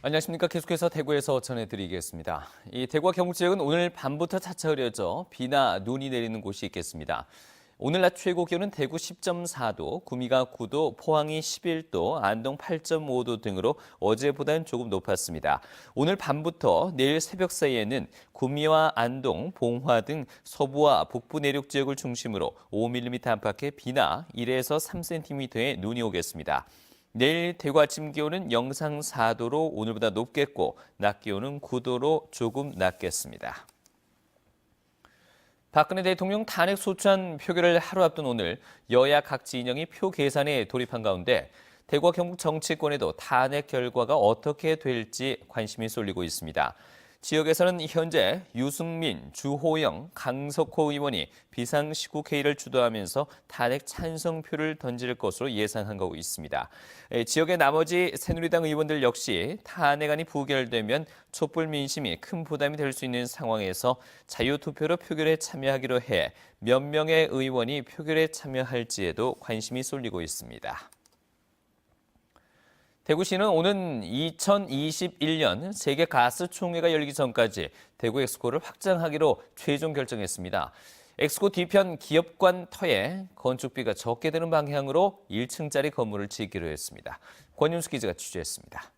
안녕하십니까. 계속해서 대구에서 전해드리겠습니다. 이 대구와 경북 지역은 오늘 밤부터 차차 흐려져 비나 눈이 내리는 곳이 있겠습니다. 오늘 낮 최고 기온은 대구 10.4도, 구미가 9도, 포항이 11도, 안동 8.5도 등으로 어제보다는 조금 높았습니다. 오늘 밤부터 내일 새벽 사이에는 구미와 안동, 봉화 등 서부와 북부 내륙 지역을 중심으로 5mm 안팎의 비나 1에서 3cm의 눈이 오겠습니다. 내일 대구 아침 기온은 영상 4도로 오늘보다 높겠고 낮 기온은 9도로 조금 낮겠습니다. 박근혜 대통령 탄핵 소추안 표결을 하루 앞둔 오늘 여야 각 진영이 표 계산에 돌입한 가운데 대구와 경북 정치권에도 탄핵 결과가 어떻게 될지 관심이 쏠리고 있습니다. 지역에서는 현재 유승민, 주호영, 강석호 의원이 비상시국회의를 주도하면서 탄핵 찬성표를 던질 것으로 예상한 거고 있습니다. 지역의 나머지 새누리당 의원들 역시 탄핵안이 부결되면 촛불 민심이 큰 부담이 될 수 있는 상황에서 자유투표로 표결에 참여하기로 해 몇 명의 의원이 표결에 참여할지에도 관심이 쏠리고 있습니다. 대구시는 오는 2021년 세계 가스 총회가 열리기 전까지 대구 엑스코를 확장하기로 최종 결정했습니다. 엑스코 뒤편 기업관 터에 건축비가 적게 드는 방향으로 1층짜리 건물을 짓기로 했습니다. 권윤수 기자가 취재했습니다.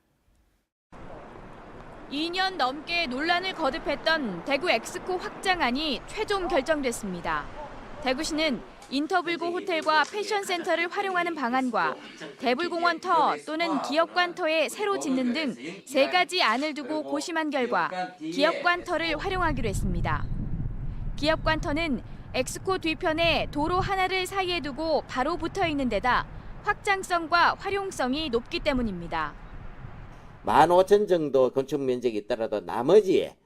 2년 넘게 논란을 거듭했던 대구 엑스코 확장안이 최종 결정됐습니다. 대구시는 인터블고 호텔과 패션센터를 활용하는 방안과 대불공원 터 또는 기업관 터에 새로 짓는 등 3가지 안을 두고 고심한 결과 기업관 터를 활용하기로 했습니다. 기업관 터는 엑스코 뒤편에 도로 하나를 사이에 두고 바로 붙어 있는 데다 확장성과 활용성이 높기 때문입니다. 15,000 정도 건축 면적이 있더라도 나머지에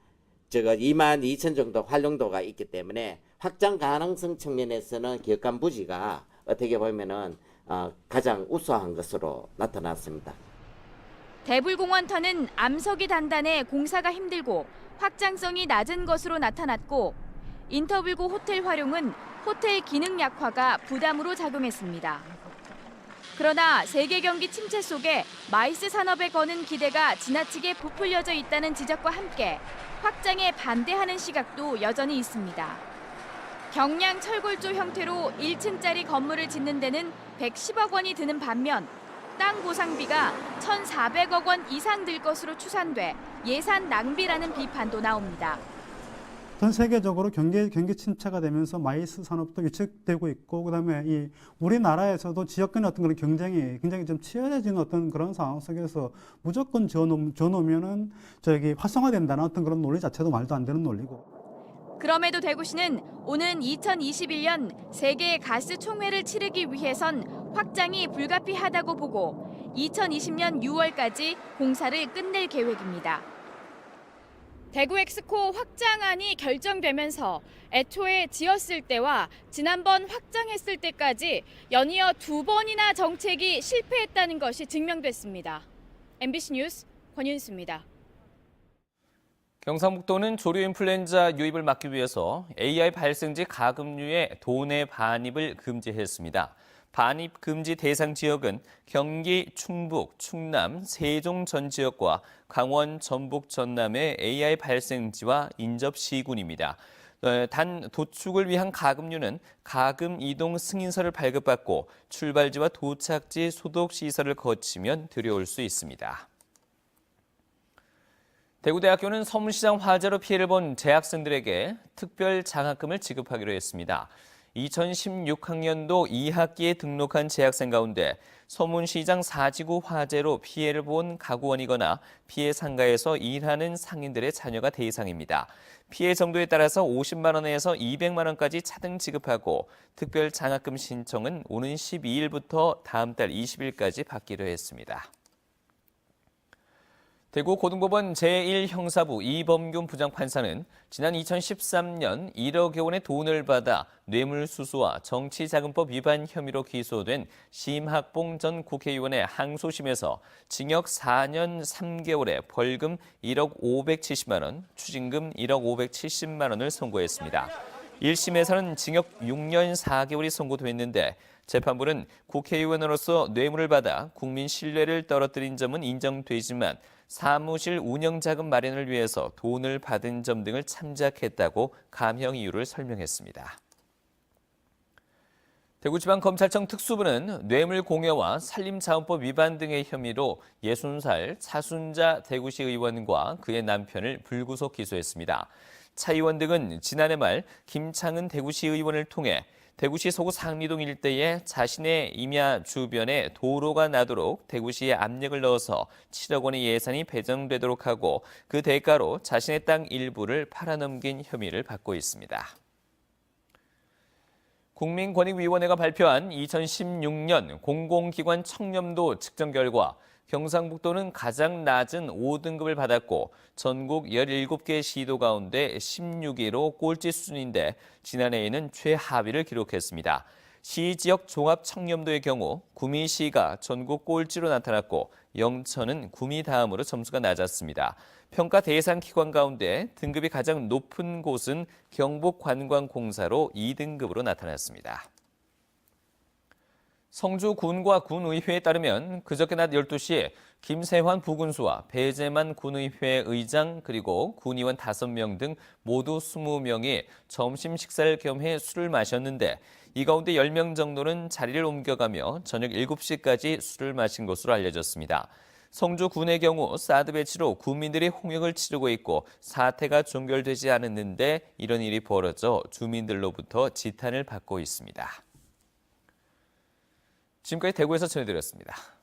22,000 정도 활용도가 있기 때문에 확장 가능성 측면에서는 기업관 부지가 어떻게 보면은 가장 우수한 것으로 나타났습니다. 대불공원 터는 암석이 단단해 공사가 힘들고 확장성이 낮은 것으로 나타났고 인터블고 호텔 활용은 호텔 기능 약화가 부담으로 작용했습니다. 그러나 세계 경기 침체 속에 마이스 산업에 거는 기대가 지나치게 부풀려져 있다는 지적과 함께 확장에 반대하는 시각도 여전히 있습니다. 경량 철골조 형태로 1층짜리 건물을 짓는 데는 110억 원이 드는 반면 땅 보상비가 1,400억 원 이상 들 것으로 추산돼 예산 낭비라는 비판도 나옵니다. 전 세계적으로 경기 침체가 되면서 마이스 산업도 위축되고 있고, 그다음에 이 우리나라에서도 지역 간의 어떤 그런 경쟁이 굉장히 좀 치열해지는 어떤 그런 상황 속에서 무조건 지어놓으면은 활성화된다는 어떤 그런 논리 자체도 말도 안 되는 논리고. 그럼에도 대구시는 오는 2021년 세계 가스 총회를 치르기 위해선 확장이 불가피하다고 보고 2020년 6월까지 공사를 끝낼 계획입니다. 대구 엑스코 확장안이 결정되면서 애초에 지었을 때와 지난번 확장했을 때까지 연이어 2번이나 정책이 실패했다는 것이 증명됐습니다. MBC 뉴스 권윤수입니다. 경상북도는 조류 인플루엔자 유입을 막기 위해서 AI 발생지 가금류의 도내 반입을 금지했습니다. 반입 금지 대상 지역은 경기, 충북, 충남, 세종 전 지역과 강원, 전북, 전남의 AI 발생지와 인접 시군입니다. 단 도축을 위한 가금류는 가금 이동 승인서를 발급받고 출발지와 도착지 소독 시설을 거치면 들여올 수 있습니다. 대구대학교는 서문시장 화재로 피해를 본 재학생들에게 특별 장학금을 지급하기로 했습니다. 2016학년도 2학기에 등록한 재학생 가운데 서문시장 4지구 화재로 피해를 본 가구원이거나 피해 상가에서 일하는 상인들의 자녀가 대상입니다. 피해 정도에 따라서 50만 원에서 200만 원까지 차등 지급하고 특별 장학금 신청은 오는 12일부터 다음 달 20일까지 받기로 했습니다. 대구 고등법원 제1형사부 이범균 부장판사는 지난 2013년 1억여 원의 돈을 받아 뇌물수수와 정치자금법 위반 혐의로 기소된 심학봉 전 국회의원의 항소심에서 징역 4년 3개월에 벌금 1억 570만 원, 추징금 1억 570만 원을 선고했습니다. 1심에서는 징역 6년 4개월이 선고됐는데 재판부는 국회의원으로서 뇌물을 받아 국민 신뢰를 떨어뜨린 점은 인정되지만 사무실 운영 자금 마련을 위해서 돈을 받은 점 등을 참작했다고 감형 이유를 설명했습니다. 대구지방검찰청 특수부는 뇌물공여와 산림자원법 위반 등의 혐의로 60살 차순자 대구시 의원과 그의 남편을 불구속 기소했습니다. 차 의원 등은 지난해 말 김창은 대구시 의원을 통해 대구시 서구 상리동 일대에 자신의 임야 주변에 도로가 나도록 대구시에 압력을 넣어서 7억 원의 예산이 배정되도록 하고 그 대가로 자신의 땅 일부를 팔아넘긴 혐의를 받고 있습니다. 국민권익위원회가 발표한 2016년 공공기관 청렴도 측정 결과 경상북도는 가장 낮은 5등급을 받았고 전국 17개 시도 가운데 16위로 꼴찌 수준인데 지난해에는 최하위를 기록했습니다. 시 지역 종합 청렴도의 경우 구미시가 전국 꼴찌로 나타났고 영천은 구미 다음으로 점수가 낮았습니다. 평가 대상 기관 가운데 등급이 가장 높은 곳은 경북관광공사로 2등급으로 나타났습니다. 성주군과 군의회에 따르면 그저께 낮 12시에 김세환 부군수와 배재만 군의회 의장 그리고 군의원 5명 등 모두 20명이 점심 식사를 겸해 술을 마셨는데 이 가운데 10명 정도는 자리를 옮겨가며 저녁 7시까지 술을 마신 것으로 알려졌습니다. 성주군의 경우 사드 배치로 군민들이 홍역을 치르고 있고 사태가 종결되지 않았는데 이런 일이 벌어져 주민들로부터 지탄을 받고 있습니다. 지금까지 대구에서 전해드렸습니다.